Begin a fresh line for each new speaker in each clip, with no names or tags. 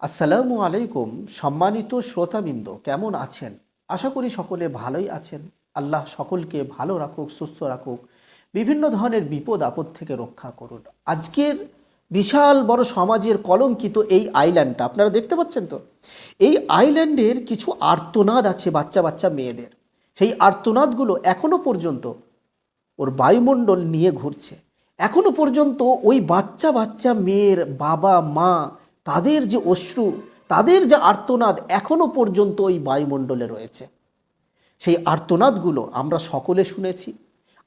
আসসালামু আলাইকুম। সম্মানিত শ্রোতাবৃন্দ, কেমন আছেন? আশা করি সকলে ভালোই আছেন। আল্লাহ সকলকে ভালো রাখুক, সুস্থ রাখুক, বিভিন্ন ধরনের বিপদ আপদ থেকে রক্ষা করুন। আজকের বিশাল বড় সমাজের কলঙ্কিত এই আইল্যান্ডটা আপনারা দেখতে পাচ্ছেন তো। এই আইল্যান্ডের কিছু আর্তনাদ আছে বাচ্চা বাচ্চা মেয়েদের। সেই আর্তনাদগুলো এখনো পর্যন্ত ওর বায়ুমণ্ডল নিয়ে ঘুরছে। এখনো পর্যন্ত ওই বাচ্চা বাচ্চা মেয়ের বাবা মা, তাদের যে অশ্রু, তাদের যে আর্তনাদ এখনো পর্যন্ত ওই বায়ুমণ্ডলে রয়েছে। সেই আর্তনাদগুলো আমরা সকলে শুনেছি,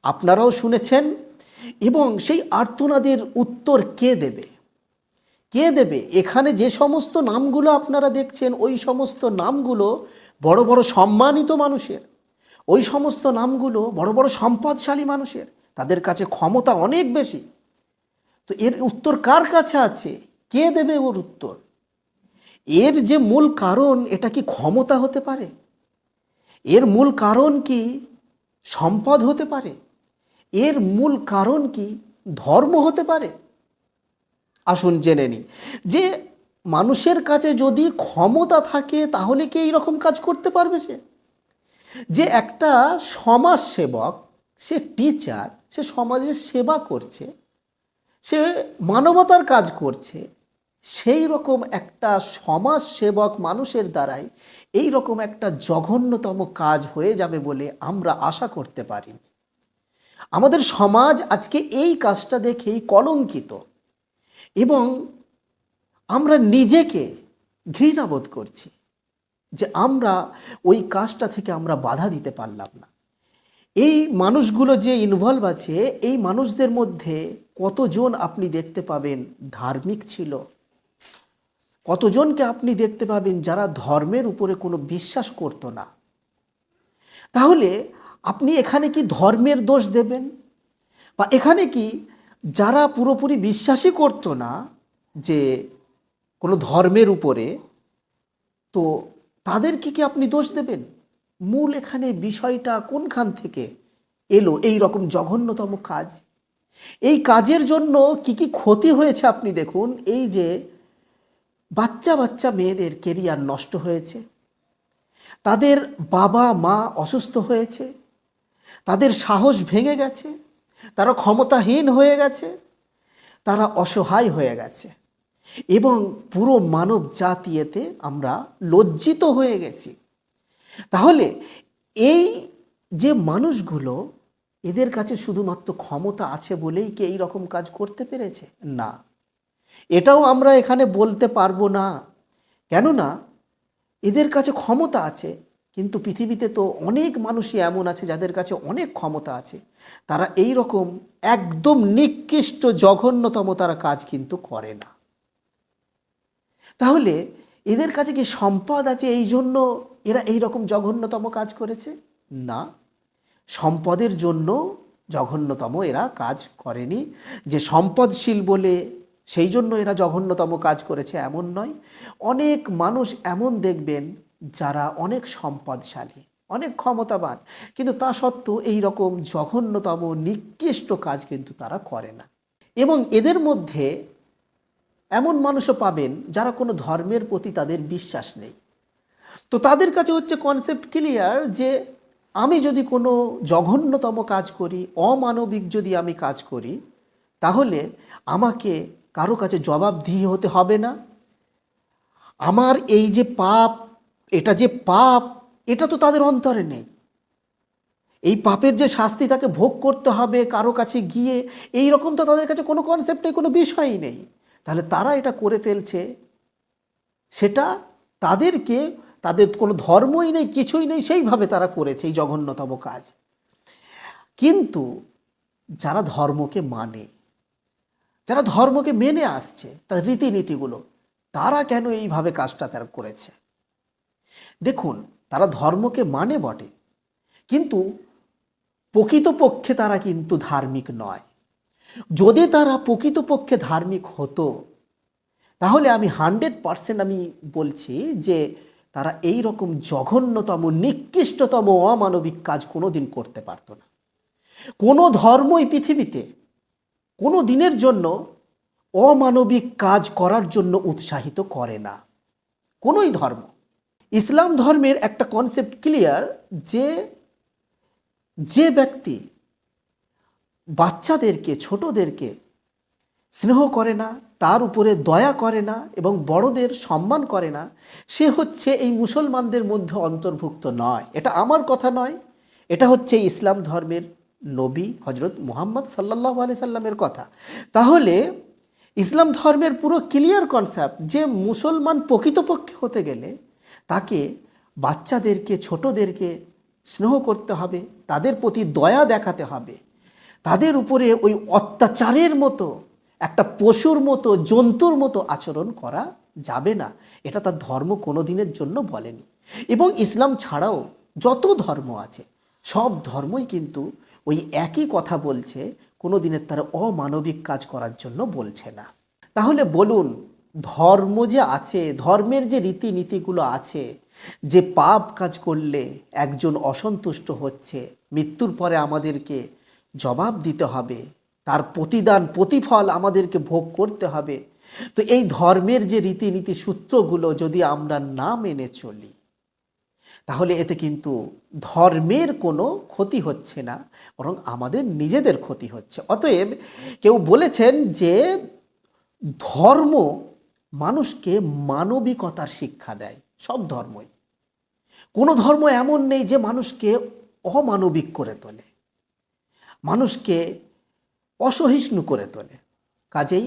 আপনারাও শুনেছেন। এবং সেই আর্তনাদের উত্তর কে দেবে? কে দেবে? এখানে যে সমস্ত নামগুলো আপনারা দেখছেন, ওই সমস্ত নামগুলো বড় বড় সম্মানিত মানুষের, ওই সমস্ত নামগুলো বড় বড় সম্পদশালী মানুষের। তাদের কাছে ক্ষমতা অনেক বেশি। তো এর উত্তর কার কাছে আছে? কে দেবে ওর উত্তর? এর যে মূল কারণ, এটা কি ক্ষমতা হতে পারে? এর মূল কারণ কি সম্পদ হতে পারে? এর মূল কারণ কি ধর্ম হতে পারে? আসুন জেনে নিই যে মানুষের কাছে যদি ক্ষমতা থাকে তাহলে কি এইরকম কাজ করতে পারবে সে? যে একটা সমাজ সেবক, সে টিচার, সে সমাজের সেবা করছে, সে মানবতার কাজ করছে, সেই রকম একটা সমাজ সেবক মানুষের দ্বারাই এই রকম একটা জঘন্যতম কাজ হয়ে যাবে বলে আমরা আশা করতে পারি। আমাদের সমাজ আজকে এই কাজটা দেখেই কলঙ্কিত, এবং আমরা নিজেকে ঘৃণাবোধ করছি যে আমরা ওই কাজটা থেকে আমরা বাধা দিতে পারলাম না। এই মানুষগুলো যে ইনভলভ আছে, এই মানুষদের মধ্যে কতজন আপনি দেখতে পাবেন ধার্মিক ছিল, কতজনকে আপনি দেখতে পাবেন যারা ধর্মের উপরে কোনো বিশ্বাস করতো না। তাহলে আপনি এখানে কি ধর্মের দোষ দেবেন? বা এখানে কি যারা পুরোপুরি বিশ্বাসই করতো না যে কোনো ধর্মের উপরে, তো তাদেরকে কি আপনি দোষ দেবেন? মূল এখানে বিষয়টা কোনখান থেকে এলো এই রকম জঘন্যতম কাজ? এই কাজের জন্য কি কি ক্ষতি হয়েছে আপনি দেখুন। এই যে বাচ্চা বাচ্চা মেয়েদের কেরিয়ার নষ্ট হয়েছে, তাদের বাবা মা অসুস্থ হয়েছে, তাদের সাহস ভেঙে গেছে, তারা ক্ষমতাহীন হয়ে গেছে, তারা অসহায় হয়ে গেছে, এবং পুরো মানব জাতি এতে আমরা লজ্জিত হয়ে গেছি। তাহলে এই যে মানুষগুলো, এদের কাছে শুধুমাত্র ক্ষমতা আছে বলেই কি এই রকম কাজ করতে পেরেছে? না, এটাও আমরা এখানে বলতে পারবো না। কেননা এদের কাছে ক্ষমতা আছে, কিন্তু পৃথিবীতে তো অনেক মানুষই এমন আছে যাদের কাছে অনেক ক্ষমতা আছে, তারা এই রকম একদম নিকৃষ্ট জঘন্যতম তারা কাজ কিন্তু করে না। তাহলে এদের কাছে কি সম্পদ আছে এই জন্য এরা এই রকম জঘন্যতম কাজ করেছে? না, সম্পদের জন্য জঘন্যতম এরা কাজ করেনি। যে সম্পদশীল বলে সেই জন্য এরা জঘন্যতম কাজ করেছে এমন নয়। অনেক মানুষ এমন দেখবেন যারা অনেক সম্পদশালী, অনেক ক্ষমতাবান, কিন্তু তা সত্ত্বেও এই রকম জঘন্যতম নিকৃষ্ট কাজ কিন্তু তারা করে না। এবং এদের মধ্যে এমন মানুষও পাবেন যারা কোনো ধর্মের প্রতি তাদের বিশ্বাস নেই। তো তাদের কাছে হচ্ছে কনসেপ্ট ক্লিয়ার যে আমি যদি কোনো জঘন্যতম কাজ করি, অমানবিক যদি আমি কাজ করি, তাহলে আমাকে কারো কাছে জবাবদিহি হতে হবে না। আমার এই যে পাপ, এটা যে পাপ, এটা তো তাদের অন্তরে নেই। এই পাপের যে শাস্তি তাকে ভোগ করতে হবে কারো কাছে গিয়ে, এই রকম তো তাদের কাছে কোনো কনসেপ্ট নেই, কোনো বিষয়ই নেই। তাহলে তারা এটা করে ফেলছে, সেটা তাদেরকে, তাদের কোনো ধর্মই নেই, কিছুই নেই, সেইভাবে তারা করেছে এই জঘন্যতম কাজ। কিন্তু যারা ধর্মকে মানে, যারা ধর্মকে মেনে আসছে, তার রীতিনীতিগুলো, তারা কেন এইভাবে কাজটা তারা করেছে? দেখুন, তারা ধর্মকে মানে বটে, কিন্তু প্রকৃতপক্ষে তারা কিন্তু ধার্মিক নয়। যদি তারা প্রকৃতপক্ষে ধার্মিক হতো, তাহলে আমি 100% আমি বলছি যে তারা এই রকম জঘন্যতম নিকৃষ্টতম অমানবিক কাজ কোনো দিন করতে পারতো না। কোনো ধর্মই পৃথিবীতে কোনো দিনের জন্য অমানবিক কাজ করার জন্য উৎসাহিত করে না। কোনোই ধর্ম। ইসলাম ধর্মের একটা কনসেপ্ট ক্লিয়ার যে যে ব্যক্তি বাচ্চাদেরকে, ছোটদেরকে স্নেহ করে না, তার উপরে দয়া করে না এবং বড়দের সম্মান করে না, সে হচ্ছে এই মুসলমানদের মধ্যে অন্তর্ভুক্ত নয়। এটা আমার কথা নয়, এটা হচ্ছে ইসলাম ধর্মের নবী হজরত মুহাম্মদ সাল্লাল্লাহু আলাইহি সাল্লামের কথা। তাহলে ইসলাম ধর্মের পুরো ক্লিয়ার কনসেপ্ট যে মুসলমান প্রকৃতপক্ষে হতে গেলে তাকে বাচ্চাদেরকে, ছোটদেরকে স্নেহ করতে হবে, তাদের প্রতি দয়া দেখাতে হবে, তাদের উপরে ওই অত্যাচারের মতো, একটা পশুর মতো, জন্তুর মতো আচরণ করা যাবে না। এটা তার ধর্ম কোনো দিনের জন্য বলেনি। এবং ইসলাম ছাড়াও যত ধর্ম আছে সব ধর্মই কিন্তু ওই একই কথা বলছে, কোনো দিনের তারা অমানবিক কাজ করার জন্য বলছে না। তাহলে বলুন, ধর্ম যে আছে, ধর্মের যে রীতিনীতিগুলো আছে, যে পাপ কাজ করলে একজন অসন্তুষ্ট হচ্ছে, মৃত্যুর পরে আমাদেরকে জবাব দিতে হবে, তার প্রতিদান প্রতিফল আমাদেরকে ভোগ করতে হবে, তো এই ধর্মের যে রীতিনীতি সূত্রগুলো যদি আমরা না মেনে চলি, তাহলে এতে কিন্তু ধর্মের কোনো ক্ষতি হচ্ছে না, বরং আমাদের নিজেদের ক্ষতি হচ্ছে। অতএব কেউ বলেছেন যে ধর্ম মানুষকে মানবিকতার শিক্ষা দেয়। সব ধর্মই, কোনো ধর্ম এমন নেই যে মানুষকে অমানবিক করে তোলে, মানুষকে অসহিষ্ণু করে তোলে। কাজেই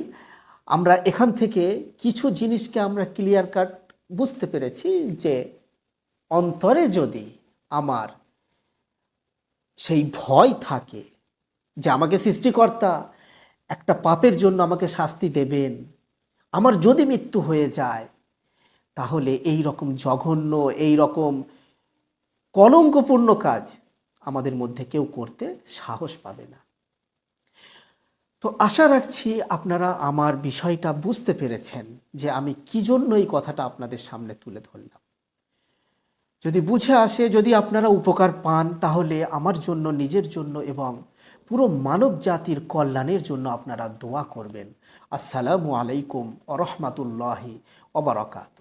আমরা এখান থেকে কিছু জিনিসকে আমরা ক্লিয়ার কাট বুঝতে পেরেছি যে অন্তরে যদি আমার সেই ভয় থাকে যে আমাকে সৃষ্টিকর্তা একটা পাপের জন্য আমাকে শাস্তি দেবেন, আমার যদি মৃত্যু হয়ে যায়, তাহলে এই রকম জঘন্য, এই রকম কলঙ্কপূর্ণ কাজ আমাদের মধ্যে কেউ করতে সাহস পাবে না। তো আশা রাখছি আপনারা আমার বিষয়টা বুঝতে পেরেছেন যে আমি কি জন্য এই কথাটা আপনাদের সামনে তুলে ধরলাম। যদি বুঝে আসে, যদি আপনারা উপকার পান, তাহলে আমার জন্য, নিজের জন্য এবং পুরো মানব জাতির কল্যাণের জন্য আপনারা দোয়া করবেন। আসসালামু আলাইকুম ওয়া রাহমাতুল্লাহি ওয়া বারাকাতুহু।